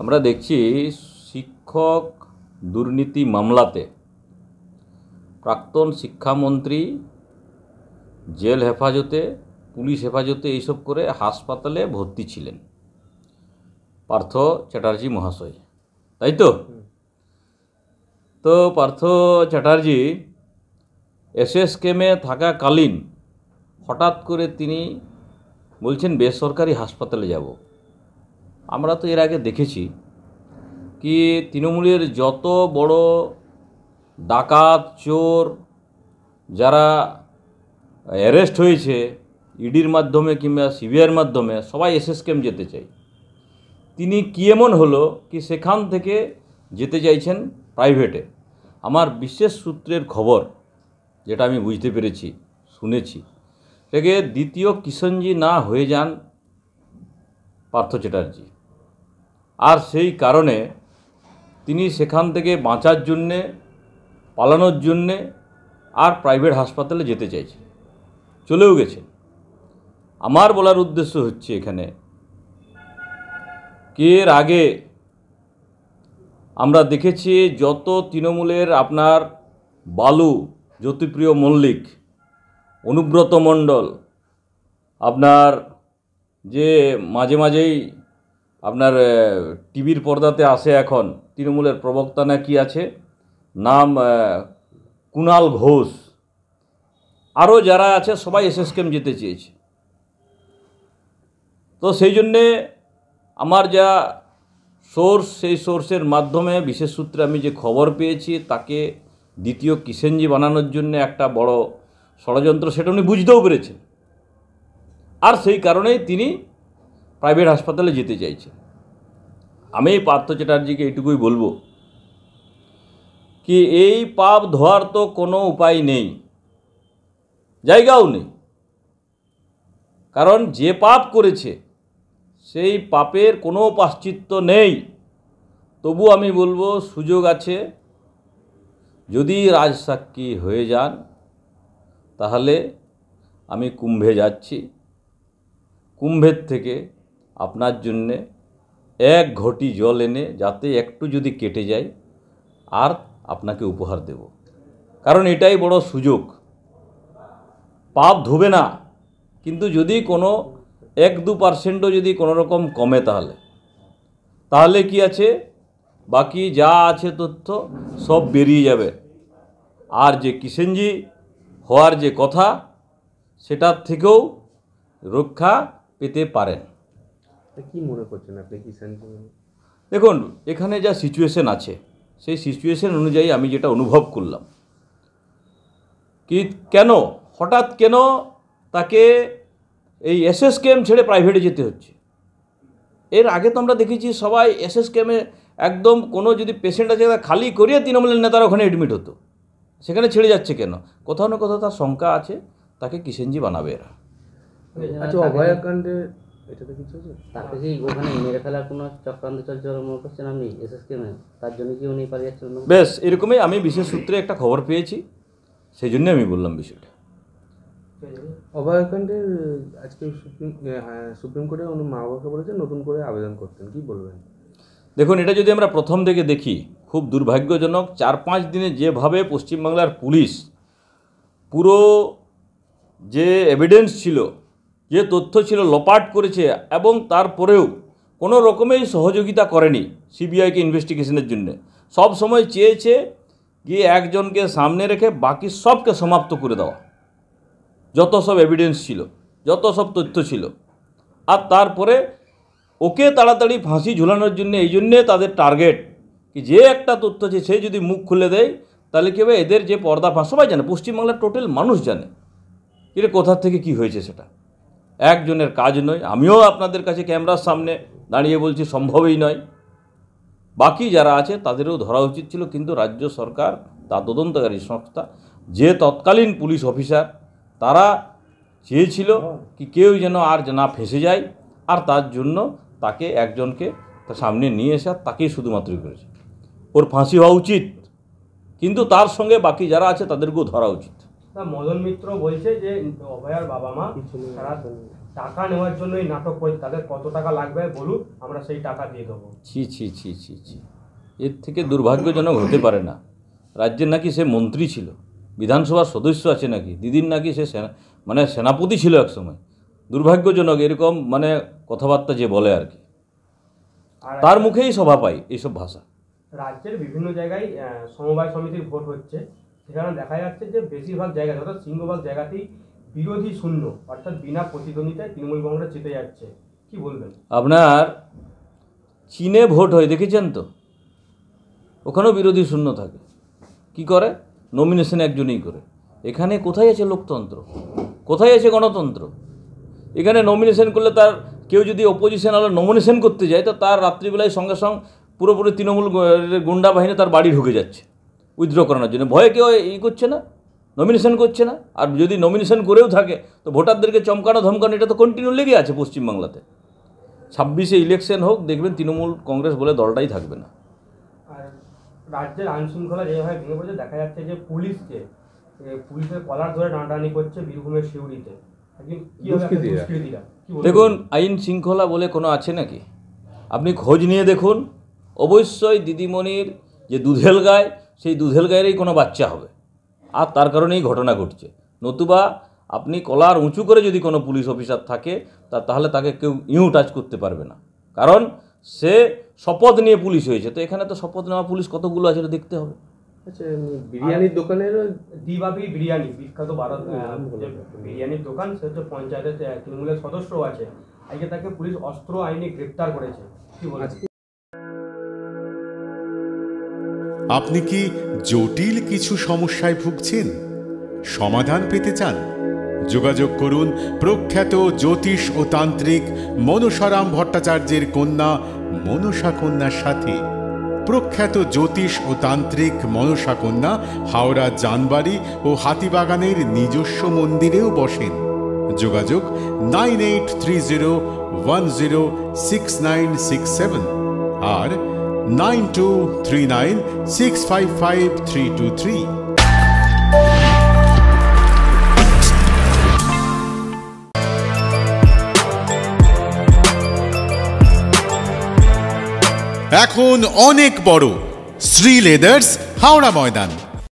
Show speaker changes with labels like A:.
A: আমরা দেখছি শিক্ষক দুর্নীতি মামলাতে প্রাক্তন শিক্ষামন্ত্রী জেল হেফাজতে, পুলিশ হেফাজতে এইসব করে হাসপাতালে ভর্তি ছিলেন পার্থ চ্যাটার্জি মহাশয়, তাই তো? তো পার্থ চ্যাটার্জি এসএসকেমে থাকাকালীন হঠাৎ করে তিনি বলছেন বেসরকারি হাসপাতালে যাব। আমরা তো এর আগে দেখেছি কি তৃণমূলের যত বড় ডাকাত চোর যারা অ্যারেস্ট হয়েছে ইডির মাধ্যমে কিংবা সিবিআইয়ের মাধ্যমে সবাই এসএসকেম যেতে চায়। তিনি কি এমন হলো কি সেখান থেকে যেতে চাইছেন প্রাইভেটে। আমার বিশেষ সূত্রের খবর, যেটা আমি বুঝতে পেরেছি, শুনেছি, থেকে দ্বিতীয় কিষণজি না হয়ে যান পার্থ চ্যাটার্জি, আর সেই কারণে তিনি সেখান থেকে বাঁচার জন্যে, পালানোর জন্যে আর প্রাইভেট হাসপাতালে যেতে চাইছেন, চলেও গেছেন। আমার বলার উদ্দেশ্য হচ্ছে এখানে কি এর আগে আমরা দেখেছি যত তৃণমূলের আপনার বালু, জ্যোতিপ্রিয় মল্লিক, অনুব্রত মণ্ডল, আপনার যে মাঝে মাঝেই আপনার টিভির পর্দাতে আসে এখন তৃণমূলের প্রবক্তা না কি আছে নাম, কুণাল ঘোষ, আরও যারা আছে সবাই এসএসকেম যেতে চেয়েছে। তো সেই জন্যে আমার যা সোর্স, সেই সোর্সের মাধ্যমে বিশেষ সূত্রে আমি যে খবর পেয়েছি তাকে দ্বিতীয় কিষণজি বানানোর জন্য একটা বড় ষড়যন্ত্র, সেটা উনি বুঝতেও পেরেছেন, আর সেই কারণেই তিনি প্রাইভেট হাসপাতালে যেতে চাইছেন। আমি পার্থ চ্যাটার্জিকে এইটুকুই বলবো কি এই পাপ ধোয়ার তো কোনো উপায় নেই, জায়গাও নেই, কারণ যে পাপ করেছে সেই পাপের কোনো প্রায়শ্চিত্ত নেই। তবু আমি বলবো সুযোগ আছে, যদি রাজসাক্ষী হয়ে যান তাহলে আমি কুম্ভে যাচ্ছি, কুম্ভের থেকে আপনার জন্যে এক ঘটি জল এনে যাতে একটু যদি কেটে যায় আর আপনাকে উপহার দেব, কারণ এটাই বড় সুযোগ। পাপ ধুবে না, কিন্তু যদি কোনো 1-2% যদি কোনো রকম কমে তাহলে কি আছে, বাকি যা আছে তথ্য সব বেরিয়ে যাবে, আর যে কিষণজি হওয়ার যে কথা সেটার থেকেও রক্ষা পেতে পারেন।
B: কি মনে করছেন আপনি কিষণজি?
A: দেখুন, এখানে যা সিচুয়েশন আছে সেই সিচুয়েশন অনুযায়ী আমি যেটা অনুভব করলাম কি কেন হঠাৎ কেন তাকে এই এসএসকেম ছেড়ে প্রাইভেটে যেতে হচ্ছে। এর আগে তো আমরা দেখেছি সবাই এসএসকেমে একদম কোনো যদি পেশেন্ট আছে খালি করিয়ে তৃণমূলের নেতারা ওখানে অ্যাডমিট হতো, সেখানে ছেড়ে যাচ্ছে কেন? কোথাও না কোথাও তার শঙ্কা আছে তাকে কিষণজি বানাবে এরা।
B: আচ্ছা, অভয়াকাণ্ডে এটাতে কিছু আছে?
C: তাকে কি ওখানে মেরে ফেলার কোনো চক্রান্ত চলছে মনে করছেন আপনি এসএসকেমে? তার জন্য কি উনি পালিয়ে যাচ্ছেন?
A: বেশ, এরকমই আমি বিশেষ সূত্রে একটা খবর পেয়েছি, সেই জন্য আমি বললাম বিষয়টা।
B: অভয়াকাণ্ডের আজকে সুপ্রিম কোর্টে উনি মা বাবাকে বলেছেন নতুন করে আবেদন করতেন, কি বলবেন?
A: দেখুন, এটা যদি আমরা প্রথম থেকে দেখি খুব দুর্ভাগ্যজনক। 4-5 দিনে যেভাবে পশ্চিমবাংলার পুলিশ পুরো যে এভিডেন্স ছিল, যে তথ্য ছিল লোপাট করেছে, এবং তারপরেও কোনো রকমেই সহযোগিতা করেনি সিবিআইকে ইনভেস্টিগেশনের জন্য। সব সময় চেয়েছে গিয়ে একজনকে সামনে রেখে বাকি সবকে সমাপ্ত করে দেওয়া, যত সব এভিডেন্স ছিল, যত সব তথ্য ছিল, আর তারপরে ওকে তাড়াতাড়ি ফাঁসি ঝুলানোর জন্য এই জন্যে তাদের টার্গেট কি যে একটা তথ্য আছে সে যদি মুখ খুলে দেয় তাহলে কী হবে, এদের যে পর্দা ফাঁস সবাই জানে, পশ্চিমবাংলার টোটাল মানুষ জানে এটা কোথা থেকে কি হয়েছে। সেটা একজনের কাজ নয়, আমিও আপনাদের কাছে ক্যামেরার সামনে দাঁড়িয়ে বলছি সম্ভবই নয়। বাকি যারা আছে তাদেরও ধরা উচিত ছিল, কিন্তু রাজ্য সরকার, তার তদন্তকারী সংস্থা, যে তৎকালীন পুলিশ অফিসার, তারা চেয়েছিল কি কেউ যেন আর না ফেঁসে যায়, আর তার জন্য তাকে একজনকে তার সামনে নিয়ে এসে তাকেই শুধুমাত্রই করেছে। ওর ফাঁসি হওয়া উচিত, কিন্তু তার সঙ্গে বাকি যারা আছে তাদেরকেও ধরা উচিত।
D: মদন মিত্র বলছে যে অভয়ার বাবা মা টাকা নেওয়ার জন্য এই নাটক করে, তাদের কত টাকা লাগবে বলুন, আমরা সেই টাকা দিয়ে দেবো।
A: ছি ছি ছি ছি ছি, এর থেকে দুর্ভাগ্যজনক হতে পারে না। রাজ্যের নাকি সে মন্ত্রী ছিল, বিধানসভার সদস্য আছে নাকি, দিদির নাকি সে সেনাপতি ছিল এক সময়। দুর্ভাগ্যজনক এরকম কথাবার্তা যে বলে আর কি,
D: আর
A: তার মুখেই শোভা পাই এইসব ভাষা।
D: রাজ্যের বিভিন্ন জায়গায় সমবায় সমিতির ভোট হচ্ছে, সেখানে দেখা যাচ্ছে যে বেশিরভাগ জায়গায় অর্থাৎ সিংহভাগ জায়গাতেই বিরোধী শূন্য, অর্থাৎ বিনা প্রতিদ্বন্দ্বিতায় তৃণমূল কংগ্রেস জিতে যাচ্ছে। কি বলবেন?
A: আপনার চীনে ভোট হয় দেখেছেন তো, ওখানেও বিরোধী শূন্য থাকে। কি করে? নমিনেশন একজনই করে। এখানে কোথায় আছে লোকতন্ত্র, কোথায় আছে গণতন্ত্র? এখানে নমিনেশন করলে তার কেউ যদি অপোজিশন আলো নমিনেশন করতে যায়, তো তার রাত্রিবেলায় সঙ্গে সঙ্গে পুরোপুরি তৃণমূল গুন্ডা বাহিনী তার বাড়ি ঢুকে যাচ্ছে উইথড্র করানোর জন্য। ভয়ে কেউ করছে না, নমিনেশন করছে না। আর যদি নমিনেশন করেও থাকে তো ভোটারদেরকে চমকানো ধমকানো এটা তো কন্টিনিউ লেগে আছে পশ্চিমবাংলাতে। 26-এ ইলেকশন হোক, দেখবেন তৃণমূল কংগ্রেস বলে দলটাই থাকবে না।
D: আর রাজ্যের আইনশৃঙ্খলা যেভাবে ভেঙে পড়ছে, দেখা যাচ্ছে যে পুলিশের কলার ধরে টানাটানি করছে বীরভূমের সিউড়িতে। দুষ্কৃতীরা।
A: দেখুন, আইন শৃঙ্খলা বলে কোনো আছে নাকি? আপনি খোঁজ নিয়ে দেখুন, অবশ্যই দিদিমণির যে দুধেল গায়, সেই দুধেল গায়েরই কোনো বাচ্চা হবে, আর তার কারণেই ঘটনা ঘটছে। নতুবা আপনি কলার উঁচু করে যদি কোনো পুলিশ অফিসার থাকে, তাহলে তাকে কেউ টাচ করতে পারবে না, কারণ সে শপথ নিয়ে পুলিশ হয়েছে। তো এখানে তো শপথ নেওয়া পুলিশ কতগুলো আছে এটা দেখতে হবে।
B: আচ্ছা, বিরিয়ানির দোকানের
D: দিবাবি বিরিয়ানি, বিখ্যাত ভারত বিরিয়ানির দোকান, সে হচ্ছে পঞ্চায়েতের তৃণমূলের সদস্যও আছে। আজকে তাকে পুলিশ অস্ত্র আইনে গ্রেপ্তার করেছে। কি বলছেন?
E: আপনি কি জটিল কিছু সমস্যায় ভুগছেন, সমাধান পেতে চান? যোগাযোগ করুন প্রখ্যাত জ্যোতিষ ও তান্ত্রিক মনসারাম ভট্টাচার্যের কন্যা মনসা কন্যার সাথে। প্রখ্যাত জ্যোতিষ ও তান্ত্রিক মনসা কন্যা হাওড়া জানবাড়ি ও হাতিবাগানের নিজস্ব মন্দিরেও বসেন। যোগাযোগ 9830106967 আর 9239655323। এখন অনেক বড় শ্রী লেদার্স হাওড়া ময়দান।